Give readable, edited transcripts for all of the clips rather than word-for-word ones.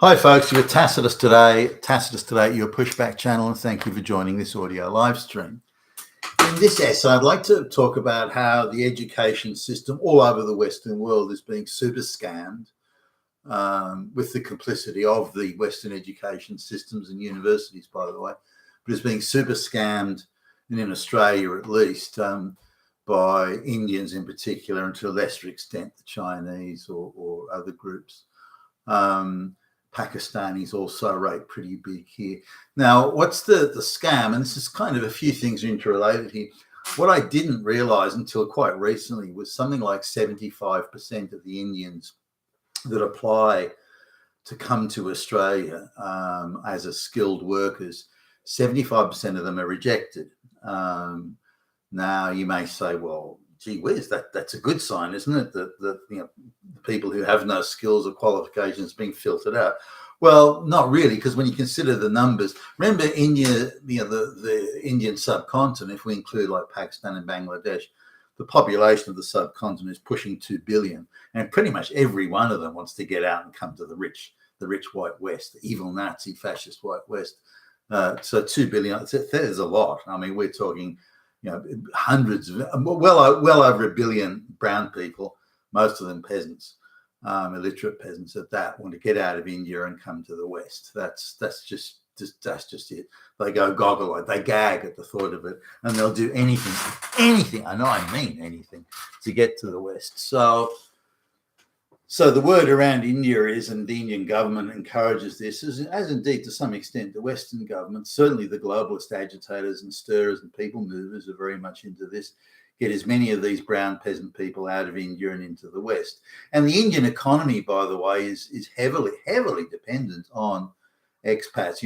Hi, folks. You're with Tacitus today. Tacitus today at your Pushback channel, and thank you for joining this audio live stream. In this essay, I'd like to talk about how the education system all over the Western world is being super scammed with the complicity of the Western education systems and universities, by the way, but it's being super scammed, and in Australia at least, by Indians in particular, and to a lesser extent, the Chinese or other groups. Pakistanis also rate pretty big here. Now, what's the scam? And this is kind of a few things interrelated here. What I didn't realize until quite recently was something like 75% of the Indians that apply to come to Australia as a skilled workers, 75% of them are rejected. Now, you may say, well, gee whiz, that's a good sign, isn't it? That the people who have no skills or qualifications being filtered out. Well, not really, because when you consider the numbers, remember India, the Indian subcontinent, if we include like Pakistan and Bangladesh, the population of the subcontinent is pushing 2 billion, and pretty much every one of them wants to get out and come to the rich white West, the evil Nazi fascist white West. So 2 billion, there's a lot. I mean, we're talking, hundreds of, well over 1 billion brown people, most of them peasants, illiterate peasants at that, want to get out of India and come to the West. That's just it. They go goggle-eyed, they gag at the thought of it, and they'll do anything. I mean anything to get to the West. So the word around India is, and the Indian government encourages this, as indeed to some extent the Western government, certainly the globalist agitators and stirrers and people movers are very much into this, get as many of these brown peasant people out of India and into the West. And the Indian economy, by the way, is heavily dependent on expats,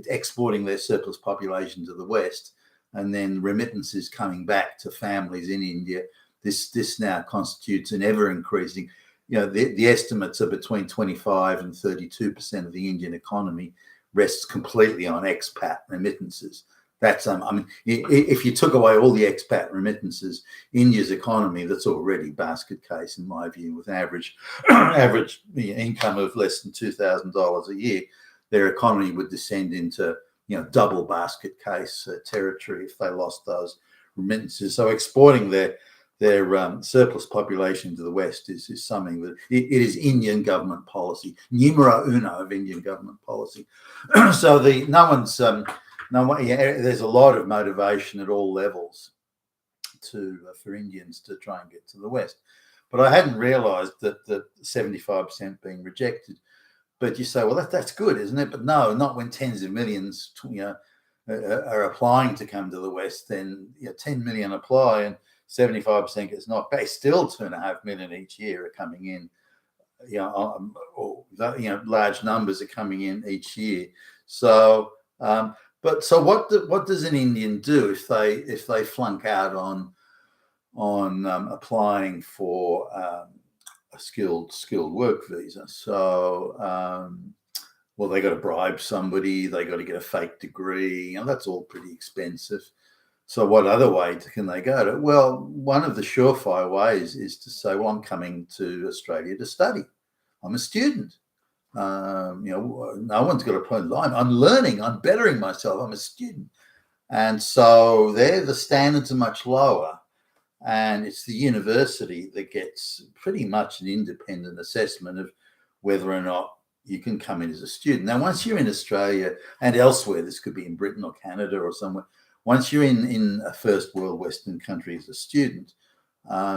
exporting their surplus population to the West, and then remittances coming back to families in India. This now constitutes an ever increasing, the estimates are between 25 and 32% of the Indian economy rests completely on expat remittances. That's if you took away all the expat remittances, India's economy, that's already basket case in my view, with an average income of less than $2,000 a year, their economy would descend into double basket case territory if they lost those remittances. So exporting their surplus population to the West is something that it is Indian government policy, numero uno of Indian government policy. So there's a lot of motivation at all levels for Indians to try and get to the West. But I hadn't realised that 75% being rejected. But you say, well, that's good, isn't it? But no, not when tens of millions are applying to come to the West. Then 10 million apply and 75% gets knocked back. Still 2.5 million each year are coming in. Large numbers are coming in each year. So, what does an Indian do if they flunk out on applying for a skilled work visa? So, they got to bribe somebody. They got to get a fake degree. That's all pretty expensive. So what other way can they go to? Well, one of the surefire ways is to say, well, I'm coming to Australia to study. I'm a student. No one's got a point in line. I'm learning. I'm bettering myself. I'm a student. And so there, the standards are much lower. And it's the university that gets pretty much an independent assessment of whether or not you can come in as a student. Now, once you're in Australia and elsewhere, this could be in Britain or Canada or somewhere, once you're in a first world Western country as a student,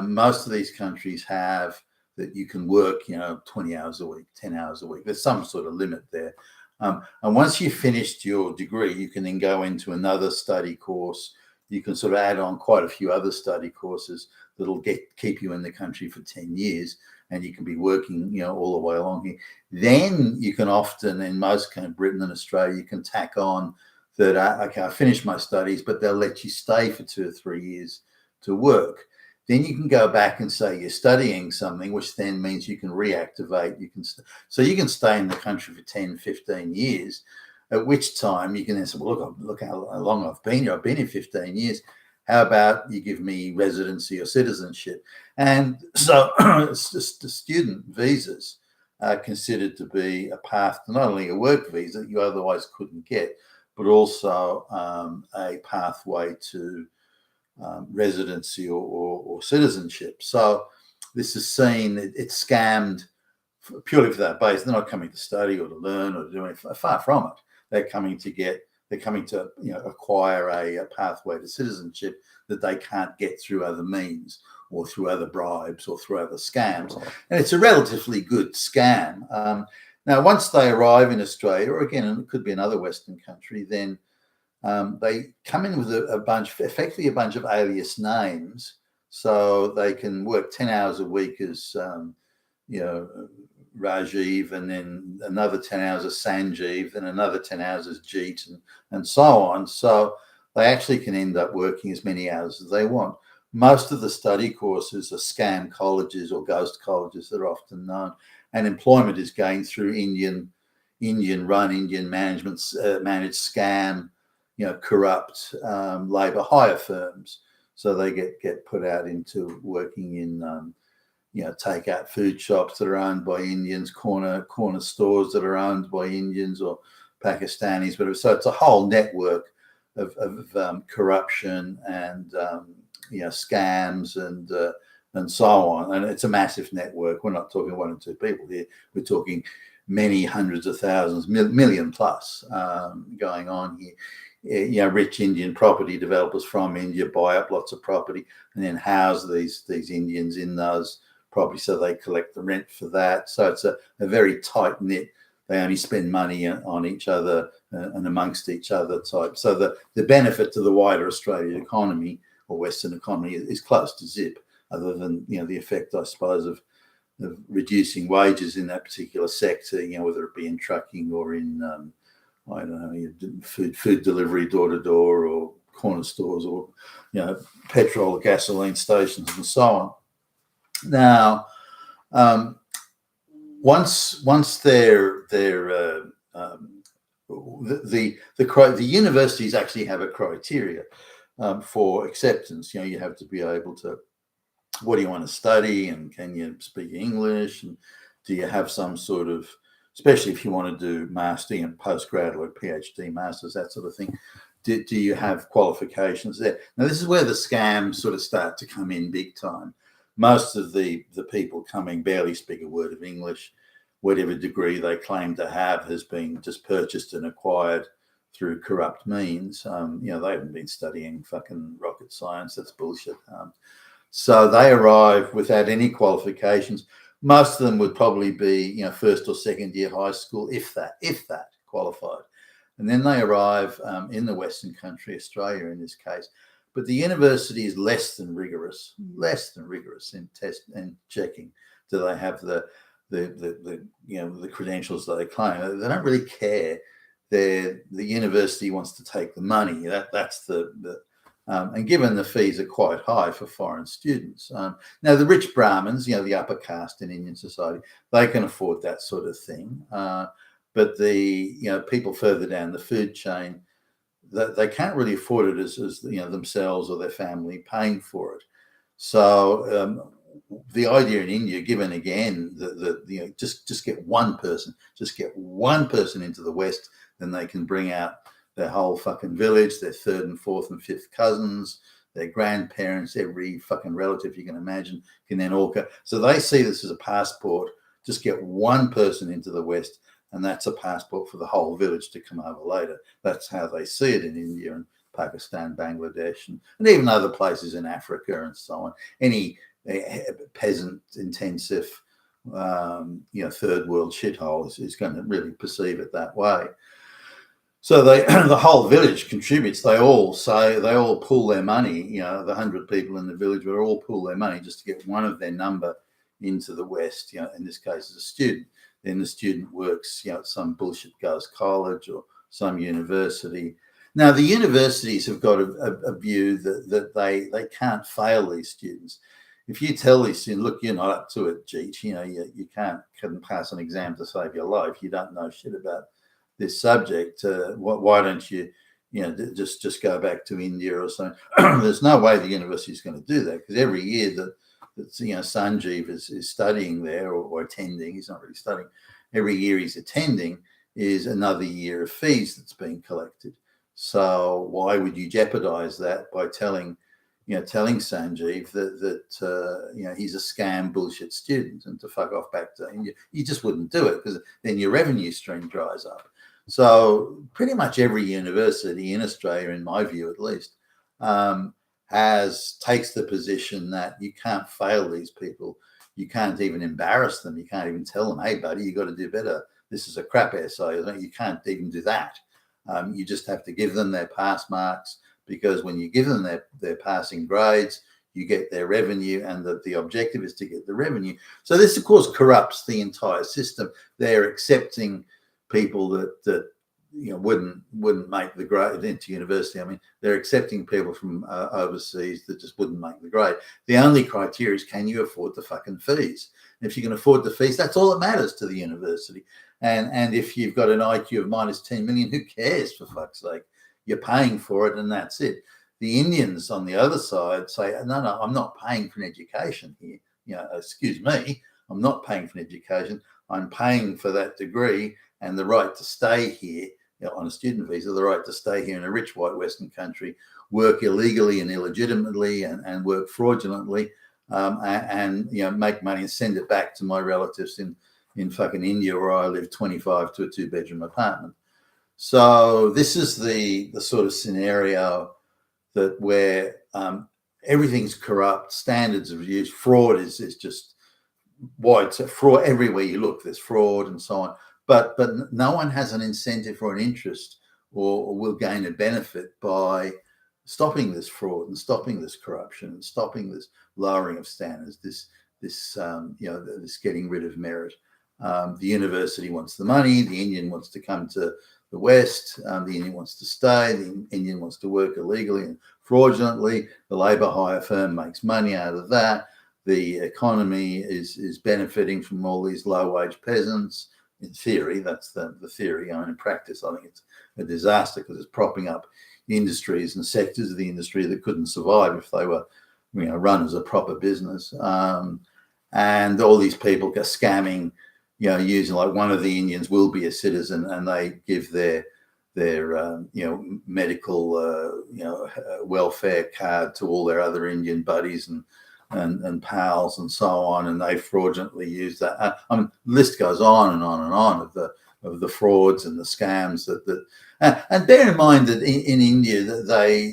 most of these countries have that you can work, 20 hours a week, 10 hours a week. There's some sort of limit there. And once you've finished your degree, you can then go into another study course. You can sort of add on quite a few other study courses that'll keep you in the country for 10 years, and you can be working, all the way along here. Then you can often, in most kind of Britain and Australia, you can tack on that, I finished my studies, but they'll let you stay for 2 or 3 years to work. Then you can go back and say you're studying something, which then means you can reactivate. So you can stay in the country for 10, 15 years, at which time you can then say, well, look how long I've been here. I've been here 15 years. How about you give me residency or citizenship? And so it's just the student visas considered to be a path to not only a work visa that you otherwise couldn't get, but also a pathway to residency or citizenship. So this is seen, it's scammed purely for that base. They're not coming to study or to learn or to do anything. Far from it. They're coming to acquire a pathway to citizenship that they can't get through other means or through other bribes or through other scams. And it's a relatively good scam. Now, once they arrive in Australia, or again, it could be another Western country, then they come in with effectively a bunch of alias names, so they can work 10 hours a week as, Rajiv, and then another 10 hours as Sanjeev, and another 10 hours as Jeet, and so on. So they actually can end up working as many hours as they want. Most of the study courses are scam colleges or ghost colleges that are often known, and employment is gained through Indian managed scam, corrupt labour hire firms. So they get put out into working in take out food shops that are owned by Indians, corner stores that are owned by Indians or Pakistanis, whatever. So it's a whole network of corruption and scams and so on. And it's a massive network. We're not talking one or two people here. We're talking many hundreds of thousands, million plus going on here. Rich Indian property developers from India buy up lots of property and then house these Indians in those property, so they collect the rent for that. So it's a very tight knit. They only spend money on each other and amongst each other type. So the benefit to the wider Australian economy or Western economy is close to zip, other than the effect, I suppose, of reducing wages in that particular sector. Whether it be in trucking or in I don't know, food delivery door to door, or corner stores, or petrol or gasoline stations and so on. Now, once they're the universities actually have a criteria for acceptance. You have to be able to, what do you want to study, and can you speak English, and do you have some sort of, especially if you want to do mastering and postgrad or PhD, masters, that sort of thing. Do you have qualifications there? Now, this is where the scams sort of start to come in big time. Most of the people coming barely speak a word of English. Whatever degree they claim to have has been just purchased and acquired through corrupt means. They haven't been studying fucking rocket science. That's bullshit. So they arrive without any qualifications. Most of them would probably be, first or second year high school, if that qualified. And then they arrive in the Western country, Australia in this case. But the university is less than rigorous in test and checking. Do they have the credentials that they claim? They don't really care. The university wants to take the money. That's and given the fees are quite high for foreign students. Now, the rich Brahmins, the upper caste in Indian society, they can afford that sort of thing. But the people further down the food chain, they can't really afford it as themselves or their family paying for it. So the idea in India, given again that just get one person into the West, then they can bring out their whole fucking village, their third and fourth and fifth cousins, their grandparents, every fucking relative you can imagine can then all go. So they see this as a passport. Just get one person into the West, and that's a passport for the whole village to come over later. That's how they see it in India and Pakistan, Bangladesh, and even other places in Africa and so on. Any peasant-intensive, third world shithole is going to really perceive it that way. So the whole village contributes. They all pull their money. The 100 people in the village will all pull their money just to get one of their number into the West. In this case, as a student. Then the student works, at some bullshit ghost college or some university. Now, the universities have got a view that they can't fail these students. If you tell these students, look, you're not up to it, Jeet, you can't pass an exam to save your life. You don't know shit about this subject. Why don't you, just go back to India or something? There's no way the university is going to do that, because every year that that Sanjeev is studying there or attending. He's not really studying. Every year he's attending is another year of fees that's being collected. So why would you jeopardize that by telling Sanjeev that he's a scam bullshit student and to fuck off back to India? You just wouldn't do it, because then your revenue stream dries up. So pretty much every university in Australia, in my view at least, takes the position that you can't fail these people. You can't even embarrass them. You can't even tell them, hey, buddy, you got to do better. This is a crap essay. You can't even do that. You just have to give them their pass marks, because when you give them their passing grades, you get their revenue, and the objective is to get the revenue. So this, of course, corrupts the entire system. They're accepting people that wouldn't make the grade into university. I mean, they're accepting people from overseas that just wouldn't make the grade. The only criteria is, can you afford the fucking fees? And if you can afford the fees, that's all that matters to the university. And if you've got an IQ of minus 10 million, who cares, for fuck's sake? You're paying for it, and that's it. The Indians on the other side say, no, I'm not paying for an education here. Excuse me, I'm not paying for an education. I'm paying for that degree and the right to stay here on a student visa, the right to stay here in a rich white Western country, work illegally and illegitimately and work fraudulently, and make money and send it back to my relatives in fucking India, where I live 25 to a 2-bedroom apartment. So this is the sort of scenario that where everything's corrupt, standards of use, fraud is just widespread. Fraud everywhere you look, there's fraud and so on. But no one has an incentive or an interest or will gain a benefit by stopping this fraud and stopping this corruption and stopping this lowering of standards, this getting rid of merit. The university wants the money. The Indian wants to come to the West. The Indian wants to stay. The Indian wants to work illegally and fraudulently. The labour hire firm makes money out of that. The economy is benefiting from all these low-wage peasants. In theory, that's the theory. In practice, I think it's a disaster, because it's propping up industries and sectors of the industry that couldn't survive if they were run as a proper business. And all these people are scamming, using, like, one of the Indians will be a citizen, and they give their medical welfare card to all their other Indian buddies and pals and so on, and they fraudulently use that. The list goes on and on and on of the frauds and the scams and bear in mind that in India, that they,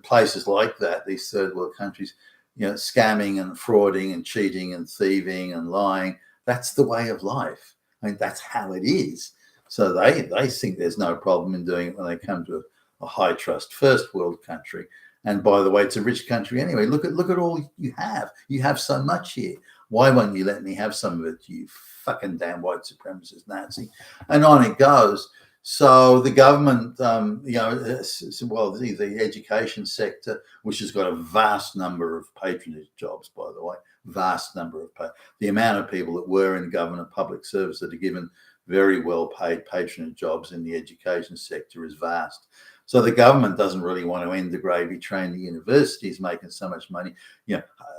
places like that, these third world countries, scamming and frauding and cheating and thieving and lying, that's the way of life. That's how it is. So they think there's no problem in doing it when they come to a high trust first world country. And by the way, it's a rich country anyway. Look at all you have. You have so much here. Why won't you let me have some of it, you fucking damn white supremacist Nazi? And on it goes. So the government, the education sector, which has got a vast number of patronage jobs, by the way, the amount of people that were in government public service that are given very well paid patronage jobs in the education sector is vast. So the government doesn't really want to end the gravy train. The universities making so much money,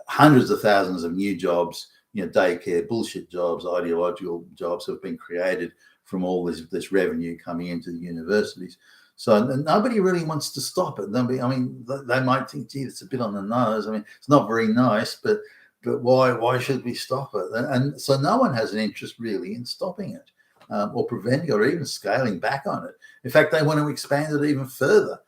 hundreds of thousands of new jobs, daycare bullshit jobs, ideological jobs have been created from all this revenue coming into the universities. So nobody really wants to stop it. They might think, gee, it's a bit on the nose. It's not very nice, but why should we stop it? And so no one has an interest really in stopping it. Or preventing or even scaling back on it. In fact, they want to expand it even further.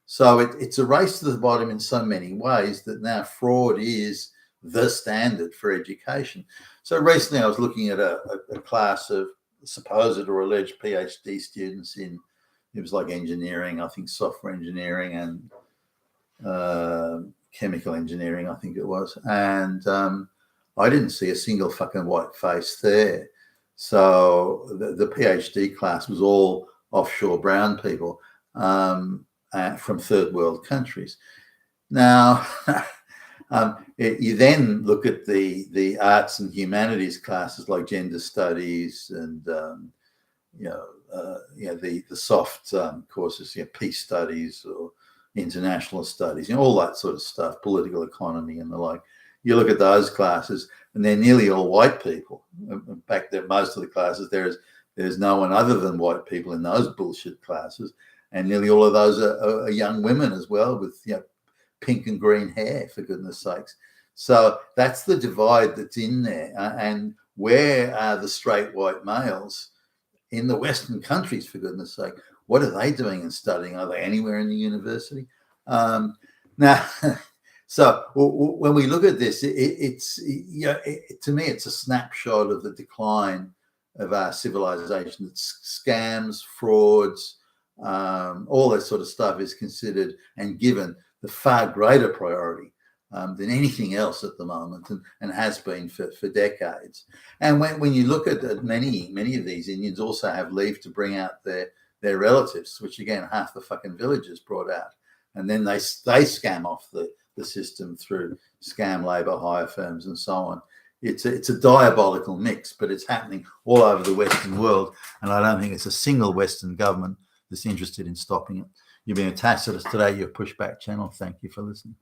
So it's a race to the bottom in so many ways that now fraud is the standard for education. So recently I was looking at a class of supposed or alleged PhD students it was like engineering, I think software engineering and chemical engineering, I think it was. And I didn't see a single fucking white face there. So the PhD class was all offshore brown people from third world countries. Now, you then look at the arts and humanities classes like gender studies and the soft courses, peace studies or international studies, all that sort of stuff, political economy and the like. you look at those classes, and they're nearly all white people. In fact, that most of the classes there's no one other than white people in those bullshit classes, and nearly all of those are young women as well, with pink and green hair, for goodness sakes. So that's the divide that's in there. And where are the straight white males in the Western countries, for goodness sake? What are they doing and studying? Are they anywhere in the university? Now, so when we look at this, it's to me, it's a snapshot of the decline of our civilization. It's scams, frauds, all that sort of stuff is considered and given the far greater priority than anything else at the moment, and has been for decades. And when you look at many of these Indians also have leave to bring out their relatives, which again, half the fucking village is brought out, and then they scam off the system through scam labor hire firms and so on. It's a diabolical mix, but it's happening all over the Western world, and I don't think it's a single Western government that's interested in stopping it. You've been attached to us today, your Pushback channel. Thank you for listening.